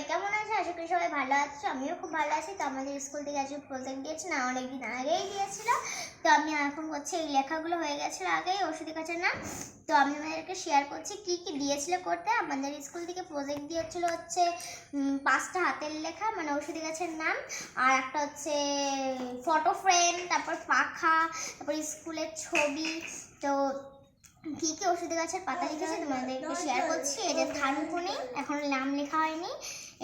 সবাই কেমন আছে? আশা করি সবাই ভালো আছো। আমিও খুব ভালো আছি। তো আমাদের স্কুল থেকে আজকে প্রজেক্ট দিয়েছে না, অনেকদিন আগেই দিয়েছিল। তো আমি এখন করছি, এই লেখাগুলো হয়ে গেছিলো আগেই ওষুধি গাছের নাম। তো আমি আমাদেরকে শেয়ার করছি কি কি দিয়েছিল করতে। আমাদের স্কুল থেকে প্রজেক্ট দিয়েছিল হচ্ছে 5টা হাতের লেখা, মানে ওষুধি গাছের নাম, আর একটা হচ্ছে ফটো ফ্রেম, তারপর পাখা, তারপর স্কুলের ছবি। তো কি কি ওষুধি গাছের পাতা লিখেছে তোমাদেরকে শেয়ার করছি। এটা থানকুনি, এখন নাম লেখা হয়নি।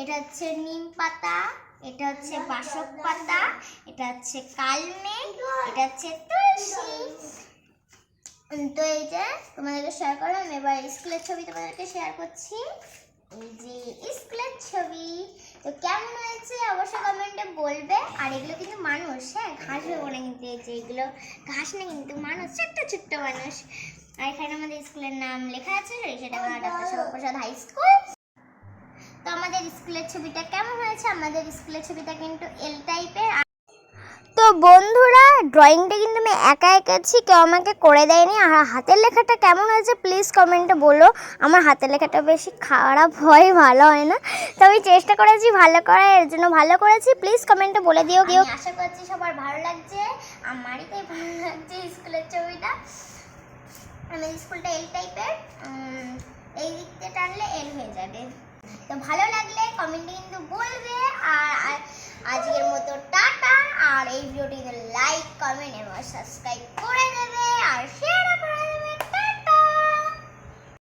এটা হচ্ছে নিম পাতা, এটা হচ্ছে বাসক পাতা, এটা হচ্ছে কালমেঘ, এটা হচ্ছে তুলসী। তো এই যে তোমাদেরকে শেয়ার করলাম। এবার স্কুলের ছবি তোমাদেরকে শেয়ার করছি। এই যে স্কুলের ছবি। তো কেমন হয়েছে অবশ্যই কমেন্টে বলবে। আর এগুলো কিন্তু মানুষ, হ্যাঁ, ঘাস ভেবো না কিন্তু। এই যে এগুলো ঘাস না, কিন্তু মানুষ, ছোট্ট ছোট্ট মানুষ। আর এখানে আমাদের স্কুলের নাম লেখা আছে, সেটা ডাক্তার শ্যামাপ্রসাদ হাই স্কুল। তো আমাদের স্কুলের ছবিটা কেমন হয়েছে? আমাদের স্কুলের ছবিটা কিন্তু এল টাইপের। তো বন্ধুরা, ড্রয়িংটা কিন্তু আমি একা এঁকেছি, কেউ আমাকে করে দেয়নি। আর হাতের লেখাটা কেমন হয়েছে প্লিজ কমেন্টে বলো। আমার হাতের লেখাটা বেশি খারাপ হয়, ভালো হয় না। তো আমি চেষ্টা করেছি ভালো করার, এর জন্য ভালো করেছি। প্লিজ কমেন্টে বলে দিও। কেউ আশা করছি সবার ভালো লাগছে, আমারই তাই ভালো লাগছে স্কুলের ছবিটা। আমাদের স্কুলটা এল টাইপের, এই দিক দিয়ে টানলে এল হয়ে যাবে। তো ভালো লাগলে কমেন্টে